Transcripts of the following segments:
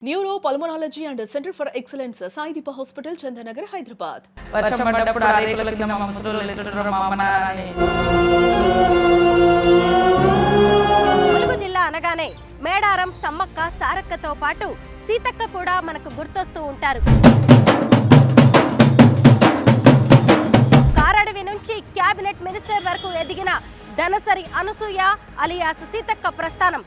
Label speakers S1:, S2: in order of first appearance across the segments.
S1: Neuro pulmonology and centre for excellence Saideepa hospital Chandanagar Hyderabad.
S2: వర్షం పడ్డప్పుడు ఆ రేకుల కింద మా ముసలోళ్ళు ఎత్తుతున్నారు మా అమ్మ నాన్నని.
S3: ములుగు జిల్లా అనగానే మేడారం సమ్మక్క సారక్కతో పాటు సీతక్క కూడా మనకు గుర్తొస్తూ ఉంటారు. కారడవి నుంచి క్యాబినెట్ మినిస్టర్ వరకు ఎదిగిన ధనసరి అనసూయ అలియాస్ సీతక్క ప్రస్థానం.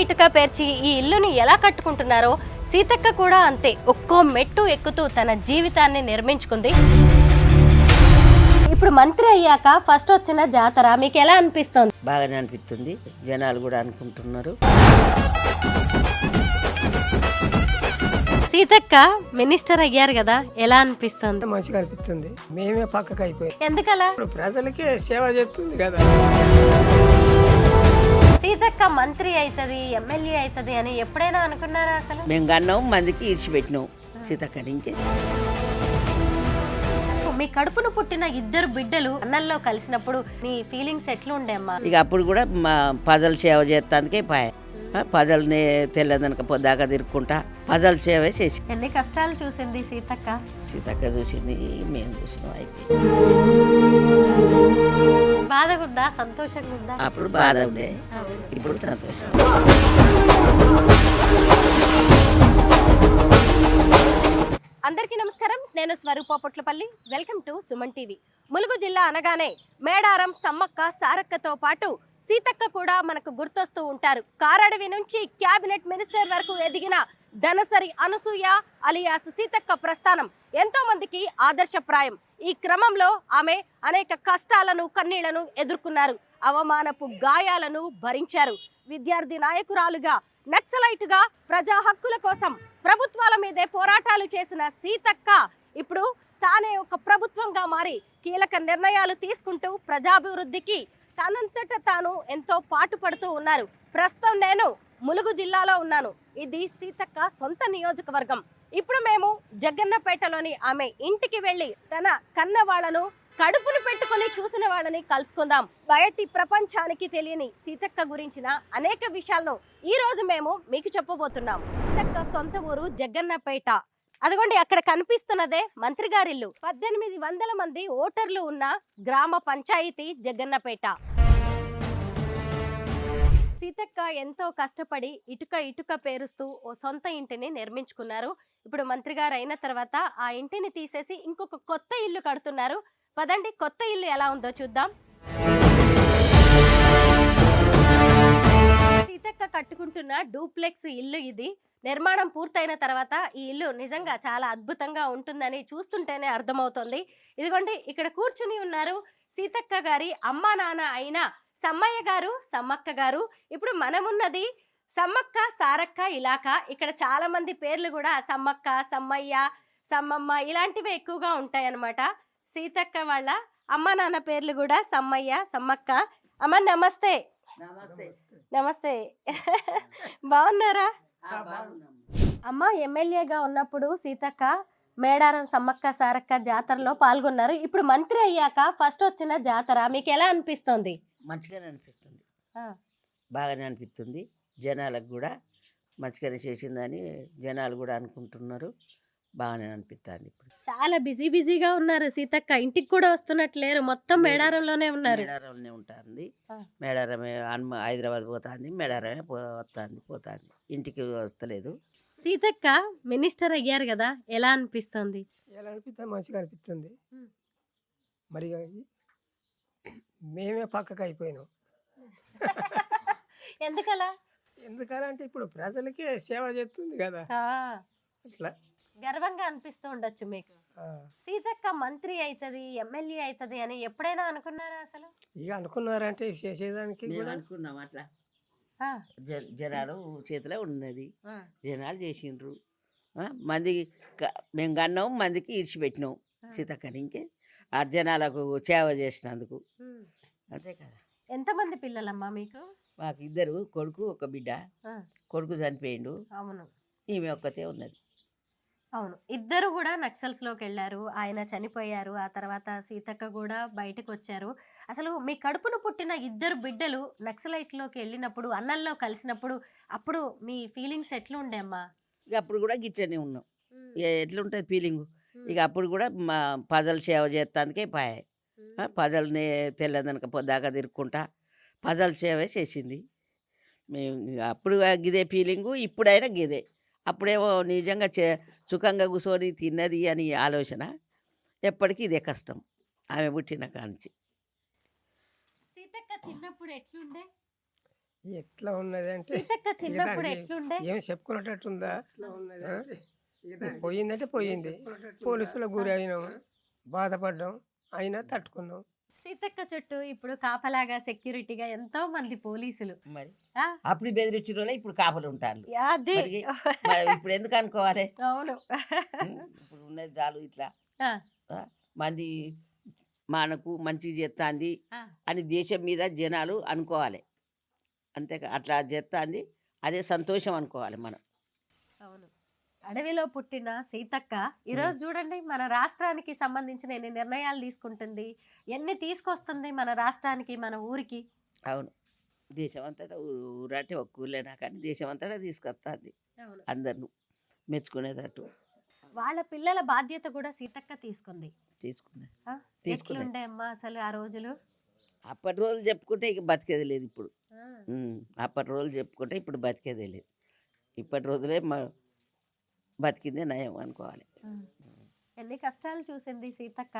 S3: ఇటుక పేర్చి ఈ ఇల్లుని ఎలా కట్టుకుంటున్నారో సీతక్క కూడా అంతే ఒక్కో మెట్టు ఎక్కుతూ తన జీవితాన్ని నిర్మించుకుంది. ఇప్పుడు మంత్రి అయ్యాక ఫస్ట్ వచ్చిన జాతర మీకు ఎలా అనిపిస్తుంది?
S4: బాగానే అనిపిస్తుంది, జనాలు కూడా అనుకుంటున్నారు.
S3: సీతక్క మినిస్టర్ అయ్యారు కదా, ఎలా అనిపిస్తుంది?
S5: మంచిగా అనిపిస్తుంది. మేమే పక్కకు అయిపోయి
S3: ఎందుకలా?
S5: ఇప్పుడు ప్రజలకే సేవ చేస్తుంది కదా.
S3: సీతక్క మంత్రి అవుతుంది, ఎమ్మెల్యే అవుతుంది అని ఎప్పుడైనా అనుకున్నారా? అసలు
S4: మేము కన్నాం, మందికి ఇడిచిపెట్టినాం సీతక్కని. ఇంకే
S3: మీ కడుపును పుట్టిన ఇద్దరు బిడ్డలు అన్నల్లో కలిసినప్పుడు మీ ఫీలింగ్స్ ఎట్లుండే అమ్మా?
S4: ఇక అప్పుడు కూడా మా పజల్ సేవ చేస్తానికే పాయ. పజల్ని తెల్లదనక పొద్దాక తిరుక్కుంటా పజల్ సేవ చేసి.
S3: ఎన్ని కష్టాలు చూసింది సీతక్క?
S4: సీతక్క చూసింది, మేము చూసినాం. అయితే
S3: బాధగా ఉందా, సంతోషంగా ఉందా?
S4: అప్పుడు బాధ ఉండే, ఇప్పుడు సంతోషం.
S3: అందరికీ నమస్కారం, నేను Swaroopa Potlapalli. Welcome to Suman TV. Mulugu జిల్లా అనగానే మేడారం సమ్మక్క సారక్కతో పాటు సీతక్క కూడా మనకు గుర్తొస్తూ ఉంటారు. కారడవి నుంచి క్యాబినెట్ మినిస్టర్ వరకు ఎదిగిన ధనసరి అనసూయ అలియాస్ సీతక్క ప్రస్థానం ఎంతో మందికి ఆదర్శప్రాయం. ఈ క్రమంలో ఆమె అనేక కష్టాలను కన్నీళ్లను ఎదుర్కొన్నారు, అవమానపు గాయాలను భరించారు. విద్యార్థి నాయకురాలుగా, నక్సలైటుగా ప్రజా హక్కుల కోసం ప్రభుత్వాల మీదే పోరాటాలు చేసిన సీతక్క ఇప్పుడు తానే ఒక ప్రభుత్వంగా మారి కీలక నిర్ణయాలు తీసుకుంటూ ప్రజాభివృద్ధికి తనంతట తాను ఎంతో పాటుపడుతూ ఉన్నారు. ప్రస్తుతం నేను ములుగు జిల్లాలో ఉన్నాను. ఇది సీతక్క సొంత నియోజకవర్గం. ఇప్పుడు మేము జగ్గన్నపేటలోని ఆమె ఇంటికి వెళ్ళి తన కన్న వాళ్ళను, కడుపును పెట్టుకుని చూసిన వాళ్ళని కలుసుకుందాం. బయటి ప్రపంచానికి తెలియని సీతక్క గురించిన అనేక విషయాలను ఈ రోజు మేము మీకు చెప్పబోతున్నాం. సీతక్క సొంత ఊరు జగ్గన్నపేట. అదిగోండి అక్కడ కనిపిస్తున్నదే మంత్రి గారిల్లు. 1800 మంది ఓటర్లు ఉన్న గ్రామ పంచాయతీ జగ్గన్నపేట. సీతక్క ఎంతో కష్టపడి ఇటుక పేరుస్తూ ఓ సొంత ఇంటిని నిర్మించుకున్నారు. ఇప్పుడు మంత్రి గారు అయిన తర్వాత ఆ ఇంటిని తీసేసి ఇంకొక కొత్త ఇల్లు కడుతున్నారు. పదండి కొత్త ఇల్లు ఎలా ఉందో చూద్దాం. సీతక్క కట్టుకుంటున్న డూప్లెక్స్ ఇల్లు ఇది. నిర్మాణం పూర్తయిన తర్వాత ఈ ఇల్లు నిజంగా చాలా అద్భుతంగా ఉంటుందని చూస్తుంటేనే అర్థమవుతుంది. ఇదిగోండి ఇక్కడ కూర్చుని ఉన్నారు సీతక్క గారి అమ్మా నాన్న అయిన సమ్మయ్య గారు, సమ్మక్క గారు. ఇప్పుడు మనమున్నది సమ్మక్క సారక్క ఇలాకా. ఇక్కడ చాలా మంది పేర్లు కూడా సమ్మక్క, సమ్మయ్య, సమ్మమ్మ ఇలాంటివి ఎక్కువగా ఉంటాయన్నమాట. సీతక్క వాళ్ళ అమ్మ నాన్న పేర్లు కూడా సమ్మయ్య, సమ్మక్క. అమ్మ నమస్తే. నమస్తే బాగున్నారా? అమ్మ ఎమ్మెల్యేగా ఉన్నప్పుడు సీతక్క మేడారం సమ్మక్క సారక్క జాతరలో పాల్గొన్నారు. ఇప్పుడు మంత్రి అయ్యాక ఫస్ట్ వచ్చిన జాతర మీకు ఎలా అనిపిస్తుంది?
S4: మంచిగానే అనిపిస్తుంది, బాగానే అనిపిస్తుంది. జనాలకు కూడా మంచిగానే చేసిందని జనాలు కూడా అనుకుంటున్నారు. బాగానే అనిపిస్తుంది. ఇప్పుడు
S3: చాలా బిజీగా ఉన్నారు సీతక్క. ఇంటికి కూడా వస్తున్నట్లేరు, మొత్తం మేడారంలోనే ఉన్నారు.
S4: మేడారంలోనే ఉంటుంది. మేడారమే హైదరాబాద్ పోతుంది, మేడారమే పోతుంది, ఇంటికి వస్తలేదు.
S3: సీతక్క మినిస్టర్ అయ్యారు కదా, ఎలా అనిపిస్తుంది?
S5: ఎలా అనిపిస్తుంది? మంచిగా అనిపిస్తుంది. మరి మేమే పక్కకు అయిపోయినాం.
S3: ఎందుకలా?
S5: ఎందుకంటే ఇప్పుడు ప్రజలకే సేవ చేస్తుంది కదా, అట్లా
S3: గర్వంగా అనిపిస్తూ ఉండొచ్చు మీకు. సీతక్క మంత్రి అవుతుంది, ఎమ్మెల్యే అవుతుంది అని ఎప్పుడైనా అనుకున్నారా? అసలు
S5: ఇక అనుకున్నారంటే చేసేదానికి
S4: మేము అనుకున్నాం అట్లా. జనాలు చేతిలో ఉన్నది, జనాలు చేసిండ్రు. మంది మేము కన్నాం, మందికి ఇడిచిపెట్టినాం సీతక్కని. ఇంకే ఆ జనాలకు సేవ చేసినందుకు అంతే కదా.
S3: ఎంతమంది పిల్లలమ్మా మీకు?
S4: మాకు 2 కొడుకు, ఒక బిడ్డ. కొడుకు చనిపోయిండు.
S3: అవును.
S4: ఈమె ఒక్కతే ఉన్నది.
S3: అవును, ఇద్దరు కూడా నక్సల్స్ లోకి వెళ్ళారు. ఆయన చనిపోయారు, ఆ తర్వాత సీతక్క కూడా బయటకు వచ్చారు. అసలు మీ కడుపున పుట్టిన ఇద్దరు బిడ్డలు నక్సలైట్ లోకి వెళ్ళినప్పుడు, అన్నల్లో కలిసినప్పుడు, అప్పుడు మీ ఫీలింగ్స్ ఎట్లా ఉండే అమ్మా?
S4: ఇక అప్పుడు కూడా గిట్లనే ఉన్నాం. ఇక ఎట్లుంటుంది ఫీలింగు. ఇక అప్పుడు కూడా మా ప్రజలు సేవ చేస్తానికే పాయే. ప్రజల్ని తెల్లదనక పొద్దాక తిరుక్కుంటా ప్రజల సేవే చేసింది. మేము ఇక అప్పుడు గిదే ఫీలింగు, ఇప్పుడైనా గిదే. అప్పుడేమో నిజంగా సుఖంగా కూర్చొని తిన్నది అని ఆలోచన. ఎప్పటికీ ఇదే కష్టం ఆమె పుట్టిన కాంచి.
S3: సీతక్క చిన్నప్పుడు ఎట్లుండే?
S5: ఎట్లా ఉన్నది అంటే
S3: సీతక్క చిన్నప్పుడు
S5: దానికి
S3: ఎట్లుండే?
S5: ఏమి చెప్పుకున్నట్టుందా? పోయిందంటే పోయింది. పోలీసులకు గురి అయినాం, బాధపడ్డాం, అయినా తట్టుకున్నాం.
S3: సీతక్క చుట్టూ ఇప్పుడు కాపలాగా సెక్యూరిటీగా ఎంతో మంది పోలీసులు.
S4: మరి
S3: ఆ,
S4: అప్పుడు బెదిరించిన వాళ్ళే ఇప్పుడు కాపలు ఉంటారు.
S3: అది
S4: మరి ఇప్పుడు ఎందుకు అనుకోవాలి?
S3: అవును.
S4: ఇప్పుడు ఉన్నది చాలు ఇట్లా
S3: ఆ,
S4: ఆ, మంది మనకు మంచి చేస్తాంది
S3: ఆ,
S4: అని దేశం మీద జనాలు అనుకోవాలి. అంతేకా అట్లా చేస్తాంది, అదే సంతోషం అనుకోవాలి మనం.
S3: అవును. అడవిలో పుట్టిన సీతక్క ఈరోజు చూడండి మన రాష్ట్రానికి సంబంధించిన ఎన్ని నిర్ణయాలు తీసుకుంటుంది, ఎన్ని తీసుకొస్తుంది మన రాష్ట్రానికి, మన ఊరికి.
S4: అవును, దేశం అంతటా ఊరంటే ఒక్క ఊర్లేనా కానీ దేశం అంతటా తీసుకొస్తుంది
S3: అవును.
S4: అందరిని మెచ్చుకునేటట్టు.
S3: వాళ్ళ పిల్లల బాధ్యత కూడా సీతక్క తీసుకుంది.
S4: తీసుకున్నది.
S3: ఆ,
S4: తీసుకున్నది.
S3: ఎట్లుండే అమ్మా అసలు ఆ రోజులు?
S4: అప్పటి రోజులు చెప్పుకుంటే ఇక బతికేది లేదు ఇప్పుడు.
S3: ఆ,
S4: అప్పటి రోజులు చెప్పుకుంటే ఇప్పుడు బతికేదే లేదు. ఇప్పటి రోజులే బతికిందే నయం అనుకోవాలి.
S3: ఆ. ఎన్ని కష్టాలు చూసింది సీతక్క.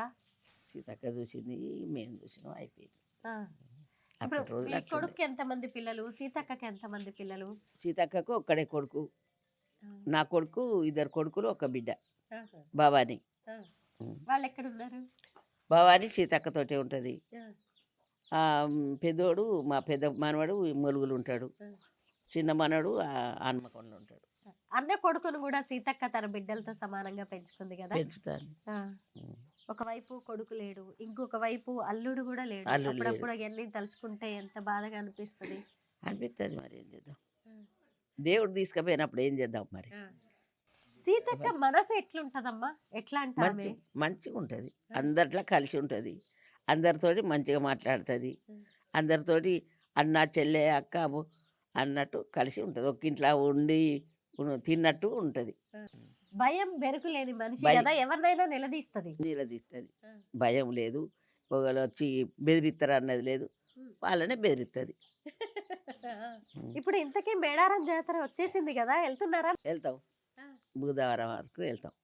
S4: సీతక్క చూసింది, మేము చూసినాం, అయిపోయింది.
S3: ఆ. ఇప్పుడు
S4: అప్పటి రోజులు
S3: మీ
S4: అట్లుండే.
S3: కొడుకు ఎంతమంది పిల్లలు, సీతక్కకి ఎంతమంది పిల్లలు?
S4: సీతక్కకు ఒక్కడే కొడుకు,
S3: ఆ.
S4: నా కొడుకు ఇద్దరు కొడుకులు, ఒక బిడ్డ
S3: ఆహా.
S4: భవాని.
S3: ఆ. వాళ్ళు ఎక్కడ ఉన్నారు?
S4: భవాని సీతక్కతోటే ఉంటుంది.
S3: ఆ.
S4: పెద్దోడు మా పెద్ద మనవడు మొలుగులు ఉంటాడు,
S3: ఆ.
S4: చిన్న మనవడు హన్మకొండలో ఉంటాడు.
S3: అన్న కొడుకును కూడా సీతక్క తన బిడ్డలతో సమానంగా పెంచుకుంది కదా.
S4: పెంచుతాను.
S3: ఆ. ఒకవైపు కొడుకు లేడు, ఇంకొక వైపు అల్లుడు కూడా లేడు.
S4: అల్లుడు లేడు.
S3: అప్పుడప్పుడు అవన్నీ తలుచుకుంటే ఎంత బాధగా అనిపిస్తుంది.
S4: అనిపిస్తుంది, మరి ఏం చేద్దాం. దేవుడు తీసుకుపోయినప్పుడు ఏం చేద్దాం మరి.
S3: సీతక్క మనసు ఎట్లుంటదమ్మా? ఎట్లా అంటామే?
S4: మంచిగా ఉంటుంది, అందరిలో కలిసి ఉంటుంది, అందరితోటి మంచిగా మాట్లాడుతుంది, అందరితోటి అన్న చెల్లె అక్క అన్నట్టు కలిసి ఉంటుంది. ఒక ఇంట్లో ఉండి తిన్నట్టు ఉంటుంది.
S3: భయం బెరుకు లేని మనిషి
S4: భయం.
S3: కదా, ఎవరినైనా నిలదీస్తుంది.
S4: నిలదీస్తుంది, భయం లేదు. ఒకళ్ళు వచ్చి బెదిరిస్తారు అన్నది లేదు, వాళ్ళనే బెదిరిస్తుంది.
S3: ఇప్పుడు ఇంతకీ మేడారం జాతర వచ్చేసింది కదా, వెళ్తున్నారా?
S4: వెళ్తాం, బుధవారం వరకు వెళ్తాం.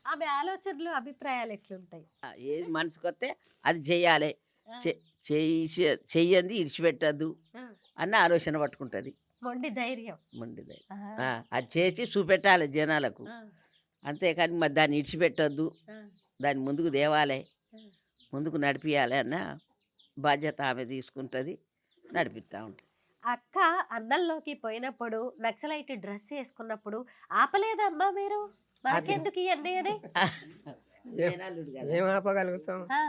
S3: ఆమె ఆలోచనలు అభిప్రాయాలు ఎట్లుంటాయి?
S4: ఏది మనసుకు వస్తే అది చెయ్యాలి, చెయ్యంది ఇడిచిపెట్టద్దు అన్న ఆలోచన పట్టుకుంటుంది.
S3: మొండి ధైర్యం.
S4: మండిది
S3: ఆ.
S4: అది చేసి చూపెట్టాలి జనాలకు,
S3: ఆ.
S4: అంతేకాని మరి దాన్ని ఇడిచిపెట్టద్దు,
S3: ఆ.
S4: దాన్ని ముందుకు తేవాలి, ముందుకు నడిపించాలి అన్న బాధ్యత ఆమె తీసుకుంటుంది, నడిపిస్తూ ఉంటుంది.
S3: అక్క అన్నంలోకి పోయినప్పుడు నక్సలైట్ డ్రెస్ వేసుకున్నప్పుడు ఆపలేదమ్మా మీరు? మనకెందుకు ఇవన్నీ అని?
S4: మేనల్లుడు కదా.
S5: ఏం ఆపగలుగుతాం?
S3: ఆ.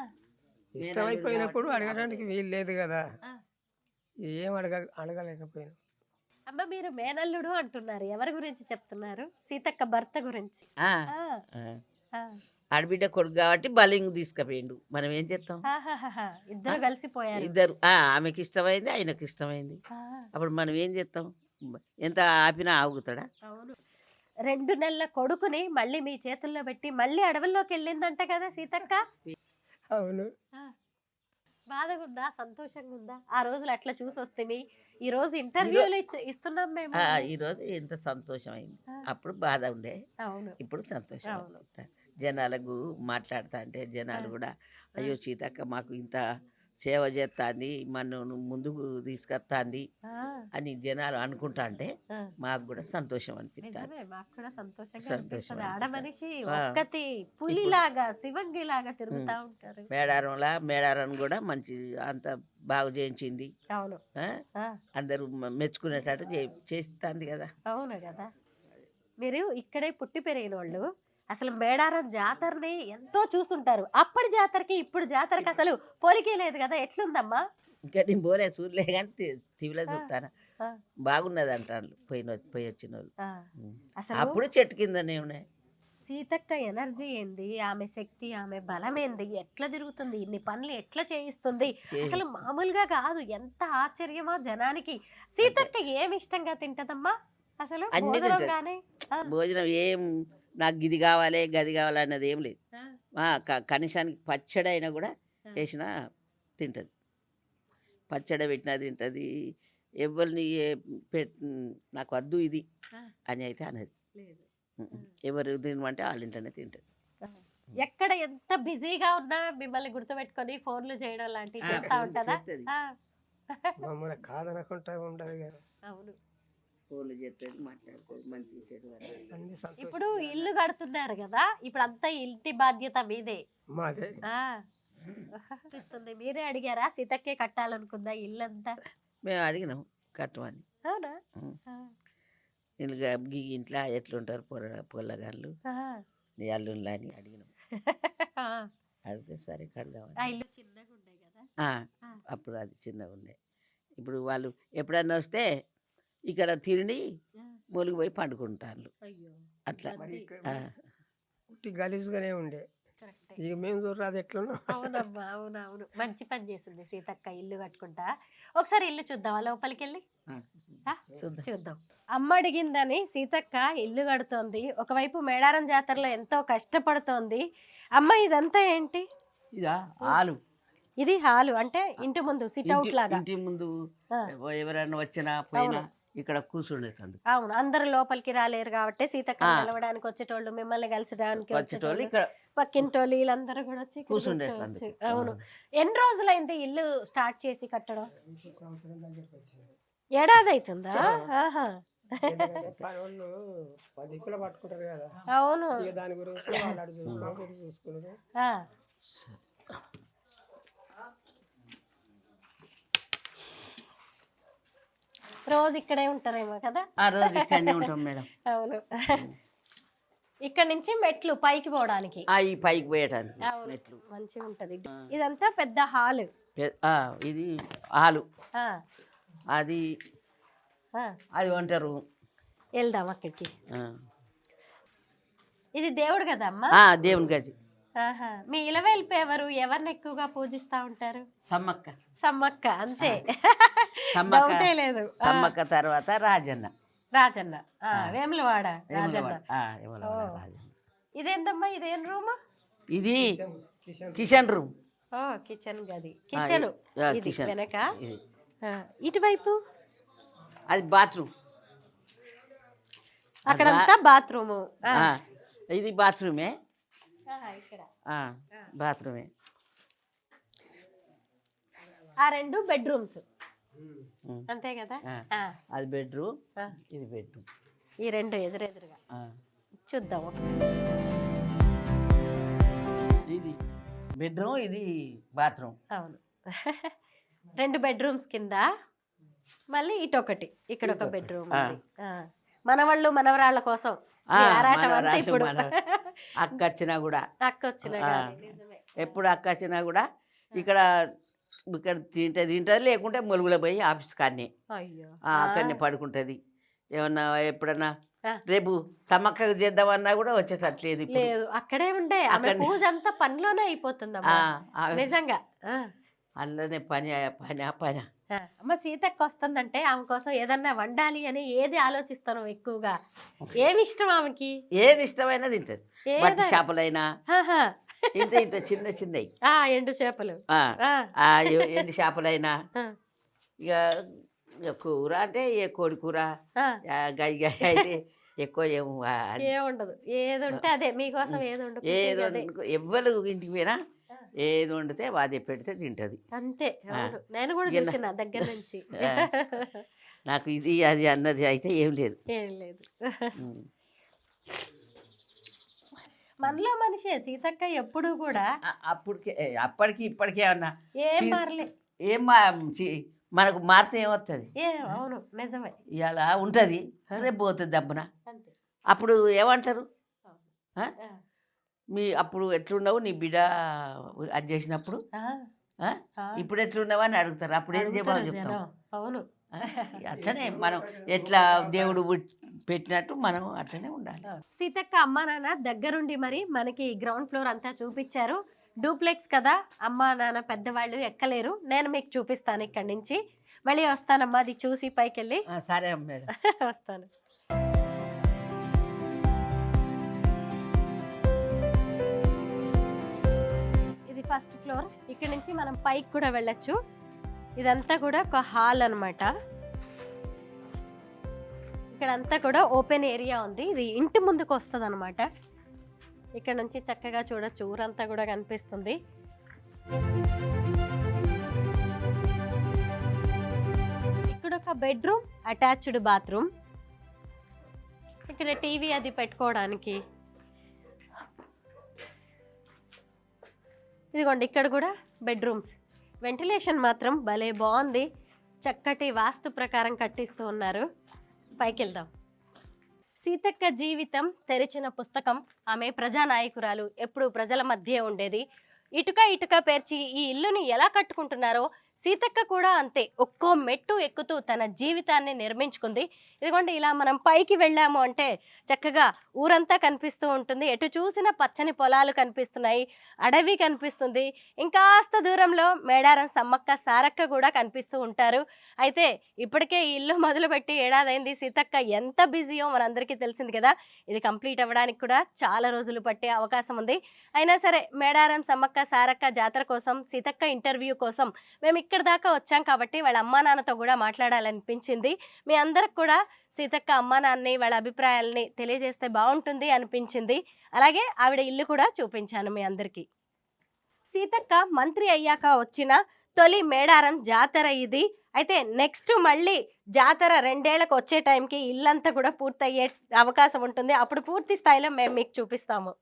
S5: ఇష్టమైపోయినప్పుడు అడగడానికి వీలు లేదు కదా,
S3: ఆ.
S5: ఏం అడగలేకపోయినాం.
S3: అమ్మ మీరు మేనల్లుడు అంటున్నారు, ఎవరి గురించి చెప్తున్నారు? సీతక్క భర్త గురించి.
S4: ఆ,
S3: ఆ.
S4: ఆ.
S3: ఆ.
S4: ఆడబిడ్డ కొడుకు కాబట్టి బలింగ్ తీసుకుపోయిండు, మనం ఏం చేస్తాం.
S3: ఆహాహాహా. ఇద్దరు కలిసిపోయారు.
S4: ఇద్దరు ఆమెకి ఇష్టమైంది, ఆయనకు ఇష్టమైంది,
S3: ఆ.
S4: అప్పుడు మనం ఏం చేస్తాం. ఎంత ఆపినా ఆగుతాడా?
S3: అవును. 2 నెలల కొడుకుని మళ్ళీ మీ చేతుల్లో పెట్టి మళ్ళీ అడవుల్లోకి వెళ్ళిందంట కదా సీతక్క.
S5: అవును.
S3: ఆ. బాధగా ఉందా, సంతోషంగా ఉందా? ఆ రోజులు అట్లా చూసి వస్తే ఈ రోజు ఇంటర్వ్యూలు ఇస్తున్నాం మేము.
S4: ఈరోజు ఎంత సంతోషమైంది. అప్పుడు బాధ ఉండే,
S3: అవును.
S4: ఇప్పుడు సంతోషం.
S3: అవును.
S4: జనాలకు మాట్లాడుతా అంటే జనాలు కూడా అయ్యో సీతక్క మాకు ఇంత సేవ చేస్తుంది, మనను ముందుకు తీసుకొస్తుంది
S3: ఆ.
S4: అని జనాలు అనుకుంటా అంటే
S3: ఆ.
S4: మాకు కూడా సంతోషం అనిపిస్తుంది.
S3: నిజమే, మాకు కూడా సంతోషంగా
S4: సంతోషం
S3: అనిపిస్తుంది.
S4: అనిపిస్తుంది.
S3: ఆడ మనిషి
S4: ఆ.
S3: ఒక్కతి పులిలాగా శివంగిలాగా తిరుగుతా ఉంటారు.
S4: మేడారం కూడా మంచి అంత బాగు చేయించింది.
S3: అవును.
S4: ఆ?
S3: ఆ.
S4: అందరూ మెచ్చుకునేటట్టు చేస్తుంది కదా.
S3: అవును కదా. మీరు ఇక్కడే పుట్టి పెరిగిన వాళ్ళు అసలు మేడారం జాతరని ఎంతో చూస్తుంటారు. అప్పటి జాతరకి ఇప్పుడు జాతరకి అసలు పోలికే లేదు కదా, ఎట్లుందమ్మా?
S4: ఇంకా నేను పోలే చూడలే కానీ టీవీలో చూస్తాను,
S3: ఆ.
S4: బాగున్నది అంటారు పోయి వచ్చిన వాళ్ళు.
S3: ఆ. అసలు
S4: అప్పుడు చెట్టు కిందనే ఉన్నాయి.
S3: సీతక్క ఎనర్జీ ఏంది, ఆమె శక్తి, ఆమె బలం ఏంది, ఎట్లా తిరుగుతుంది, ఇన్ని పనులు ఎట్లా చేయిస్తుంది, అసలు మామూలుగా కాదు. ఎంత ఆశ్చర్యమో జనానికి. సీతక్క ఏమి ఇష్టంగా తింటదమ్మా అసలు?
S4: అన్ని
S3: భోజనం
S4: తింటది.
S3: గానీ?
S4: భోజనం ఏం నాకు ఇది కావాలి గది కావాలి అన్నది ఏం లేదు. కనీసానికి పచ్చడి అయినా కూడా వేసినా తింటుంది. పచ్చడి పెట్టినా తింటుంది. ఎవరిని నాకు వద్దు ఇది అని అయితే అనేది. ఎవరు తినమంటే వాళ్ళ ఇంట్లోనే తింటుంది.
S3: ఎక్కడ ఎంత బిజీగా ఉన్నా మిమ్మల్ని గుర్తుపెట్టుకొని ఫోన్లు చేయడం లాంటివి చేస్తా ఉంటుందా?
S4: చేస్తుంది.
S5: మమ్మల్ని కాదనకుండా ఉండదు కదా.
S3: అవును.
S4: ఫోన్లు చేస్తుంది, మాట్లాడుతుంది, మంచి చెడు
S5: అన్ని
S3: ఇప్పుడు ఇల్లు కడుతున్నారు కదా, ఇప్పుడు అంతా ఇంటి బాధ్యత మీదే.
S5: మాదే.
S3: చూస్తుంది. మీరే అడిగారా సీతక్కే కట్టాలనుకుందా ఇల్లంతా?
S4: మేము అడిగినాం కట్టమని.
S3: అవునా?
S4: ఇంట్లో ఎట్లుంటారు పొల్లగాళ్ళు నీ అల్లుళ్ళు అని అడిగినాం. అడిగితే సరే కడదామని.
S3: ఆ ఇల్లు చిన్నగా ఉండే కదా.
S4: అప్పుడు అది చిన్నగా ఉండే. ఇప్పుడు వాళ్ళు ఎప్పుడన్నా వస్తే ఇక్కడ తిండి మూలికి పోయి పండుకుంటారు అట్లా.
S5: ఉట్టి గలీజ్గానే ఉండే. ఇక మేము చూడరాదు ఎట్లున్నా.
S3: అవునమ్మా, అవునవును. మంచి పని చేసింది సీతక్క ఇల్లు కట్టుకుంటా. ఒకసారి ఇల్లు చూద్దామా లోపలికి వెళ్ళి? చూద్దాం. అమ్మ అడిగిందని సీతక్క ఇల్లు కడుతోంది. ఒకవైపు మేడారం జాతరలో ఎంతో కష్టపడుతోంది. అమ్మ ఇదంతా ఏంటి?
S4: ఇదా హాలు.
S3: ఇది హాలు అంటే ఇంటి ముందు సిట్అవుట్ లాగా.
S4: ఇంటి ముందు ఎవరైనా వచ్చినా పోయినా ఇక్కడ కూర్చుండేది.
S3: అవును, అందరు లోపలికి రాలేరు కాబట్టి సీతక్క కలవడానికి వచ్చేటోళ్ళు, మిమ్మల్ని కలిసడానికి వచ్చేటోళ్ళు, ఇక్కడ పక్కింటోళ్ళు వీళ్ళందరూ కూడా వచ్చి కూర్చుండేది. అవును. ఎన్ని రోజులైంది ఇల్లు స్టార్ట్ చేసి కట్టడం? ఏడాది అవుతుందా?
S5: వాళ్ళు 10 కిలో పట్టుకుంటారు కదా.
S3: అవును.
S5: దాని గురించి వాళ్ళు చూసుకున్నారు.
S3: రోజు ఇక్కడే ఉంటారేమో కదా.
S4: రోజు ఇక్కడనే ఉంటాం మేడం.
S3: అవును. ఇక్కడ నుంచి మెట్లు పైకి పోవడానికి,
S4: ఈ పైకి పోయటానికి మెట్లు
S3: మంచిగా ఉంటది. ఇదంతా పెద్ద హాలు.
S4: ఇది హాలు. అది అది అంటారు.
S3: వెళ్దాం అక్కడికి. ఇది దేవుడు కదా అమ్మా?
S4: దేవుని గది.
S3: మీ ఇలవేల్పు ఎవరిని ఎక్కువగా పూజిస్తా ఉంటారు?
S4: సమ్మక్క.
S3: సమ్మక్క అంతే.
S4: సమ్మక్క
S3: లేదు.
S4: సమ్మక్క తర్వాత రాజన్న.
S3: రాజన్న వేములవాడ రాజన్న. ఇదేందమ్మా? ఇదేం రూమ్?
S4: ఇది కిచెన్ రూమ్.
S3: కిచెన్ గది. కిచెన్
S4: కిచెన్
S3: వెనక. ఇటువైపు
S4: అది బాత్రూమ్.
S3: అక్కడంతా బాత్రూమ్.
S4: ఇది బాత్రూమే.
S3: ఇక్కడ
S4: బాత్రూమే.
S3: ఆ రెండు బెడ్రూమ్స్ అంతే కదా.
S4: అది బెడ్రూమ్, ఇది బెడ్రూమ్.
S3: ఈ రెండు ఎదురెదురుగా చూద్దాం.
S4: ఇది బెడ్రూమ్, ఇది బాత్రూమ్.
S3: అవును. 2 బెడ్రూమ్స్ కింద మళ్ళీ ఇటొకటి, ఇక్కడ ఒక బెడ్రూమ్. మనవాళ్ళు మనవరాళ్ళ కోసం ఇప్పుడు
S4: అక్క వచ్చినా కూడా ఎప్పుడు అక్క వచ్చినా కూడా ఇక్కడ తింటది, లేకుంటే మొలుగులో పోయి ఆఫీస్ కాడనే అక్కడనే పడుకుంటది. ఏమన్నా ఎప్పుడన్నా రేపు సమ్మక్క చేద్దామన్నా కూడా వచ్చేటట్లేదు.
S3: లేదు, అక్కడే ఉండే పూజ అంతా పనిలోనే అయిపోతుంది నిజంగా.
S4: అందులోనే పని పని పని.
S3: అమ్మ సీతక్క వస్తుందంటే ఆమె కోసం ఏదన్నా వండాలి అని ఏది ఆలోచిస్తాను ఎక్కువగా? ఏమి ఇష్టం ఆమెకి?
S4: ఏది ఇష్టమైనా తింటది. బట్టి చేపలైనా ఇంత ఇంత చిన్న చిన్నవి,
S3: ఎండు చేపలు,
S4: ఎండు చేపలైనా, ఇక కూర అంటే ఏ కోడి కూర గై గై అయితే ఎక్కువ
S3: ఏముండదు. ఏది ఉంటే అదే మీకోసం
S4: ఏది ఎవ్వరు ఇంటికి పోయినా ఏది వండితే అదే పెడితే తింటది
S3: అంతే. నేను కూడా చూసిన దగ్గర నుంచి.
S4: నాకు ఇది అది అన్నది అయితే ఏం లేదు.
S3: మనలో మనిషే సీతక్క ఎప్పుడు కూడా.
S4: అప్పటికి ఇప్పటికే అన్నా
S3: ఏం మారలే.
S4: మనకు మారితే ఏమవుతుంది?
S3: అవును నిజమే.
S4: ఇలా ఉంటుంది, రేపు పోతుంది దబ్బున. అప్పుడు ఏమంటారు? అప్పుడు ఎట్లున్నావు నీ బిడ్డ అది చేసినప్పుడు, ఇప్పుడు ఎట్లున్నావు అని అడుగుతారు. అప్పుడు ఏం జవాబు చెప్తాం?
S3: అవును.
S4: అట్లనే మనం ఎట్లా దేవుడు పెట్టినట్టు మనం అట్లనే ఉండాలి.
S3: సీతక్క అమ్మా నాన్న దగ్గరుండి మరి మనకి గ్రౌండ్ ఫ్లోర్ అంతా చూపించారు. డూప్లెక్స్ కదా, అమ్మా నాన్న పెద్దవాళ్ళు ఎక్కలేరు, నేను మీకు చూపిస్తాను ఇక్కడి నుంచి. మళ్ళీ వస్తానమ్మా అది చూసి పైకి వెళ్ళి.
S4: సరే మేడం.
S3: వస్తాను. ఇది ఫస్ట్ ఫ్లోర్. ఇక్కడ నుంచి మనం పైకి కూడా వెళ్ళొచ్చు. ఇదంతా కూడా ఒక హాల్ అన్నమాట. ఇక్కడంతా కూడా ఓపెన్ ఏరియా ఉంది. ఇది ఇంటి ముందుకు వస్తుంది అనమాట. ఇక్కడ నుంచి చక్కగా చూడొచ్చు, ఊరంతా కూడా కనిపిస్తుంది. ఇక్కడ ఒక బెడ్రూమ్, అటాచ్డ్ బాత్రూమ్. ఇక్కడ టీవీ అది పెట్టుకోవడానికి. ఇదిగోండి ఇక్కడ కూడా బెడ్రూమ్స్. వెంటిలేషన్ మాత్రం భలే బాగుంది. చక్కటి వాస్తు ప్రకారం కట్టిస్తూ ఉన్నారు. పైకి వెళ్దాం. సీతక్క జీవితం తెరిచిన పుస్తకం. ఆమె ప్రజానాయకురాలు, ఎప్పుడు ప్రజల మధ్య ఉండేది. ఇటుక ఇటుక పేర్చి ఈ ఇల్లుని ఎలా కట్టుకుంటున్నారో సీతక్క కూడా అంతే ఒక్కో మెట్టు ఎక్కుతూ తన జీవితాన్ని నిర్మించుకుంది. ఇదిగోండి ఇలా మనం పైకి వెళ్ళాము అంటే చక్కగా ఊరంతా కనిపిస్తూ ఉంటుంది. ఎటు చూసినా పచ్చని పొలాలు కనిపిస్తున్నాయి, అడవి కనిపిస్తుంది. ఇంకాస్త దూరంలో మేడారం సమ్మక్క సారక్క కూడా కనిపిస్తూ ఉంటారు. అయితే ఇప్పటికే ఈ ఇల్లు మొదలుపెట్టి ఏడాదైంది. సీతక్క ఎంత బిజీయో మనందరికీ తెలిసింది కదా. ఇది కంప్లీట్ అవ్వడానికి కూడా చాలా రోజులు పట్టే అవకాశం ఉంది. అయినా సరే మేడారం సమ్మక్క సారక్క జాతర కోసం, సీతక్క ఇంటర్వ్యూ కోసం మేము ఇక్కడ దాకా వచ్చాం కాబట్టి వాళ్ళ అమ్మా నాన్నతో కూడా మాట్లాడాలనిపించింది. మీ అందరికి కూడా సీతక్క అమ్మా నాన్నని వాళ్ళ అభిప్రాయాలని తెలియజేస్తే బాగుంటుంది అనిపించింది. అలాగే ఆవిడ ఇల్లు కూడా చూపించాను మీ అందరికీ. సీతక్క మంత్రి అయ్యాక వచ్చిన తొలి మేడారం జాతర ఇది. అయితే నెక్స్ట్ మళ్ళీ జాతర 2 ఏళ్లకు వచ్చే టైంకి ఇల్లంతా కూడా పూర్తయ్యే అవకాశం ఉంటుంది. అప్పుడు పూర్తి స్థాయిలో మేము మీకు చూపిస్తాము.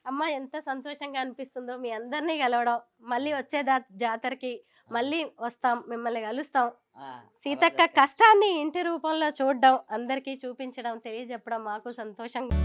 S3: అమ్మ ఎంత సంతోషంగా అనిపిస్తుందో మీ అందరినీ కలవడం. మళ్ళీ వచ్చే జాతరకి మళ్ళీ వస్తాం, మిమ్మల్ని కలుస్తాం. సీతక్క కష్టాన్ని ఇంటి రూపంలో చూడడం, అందరికీ చూపించడం, తెలియజెప్పడం మాకు సంతోషంగా.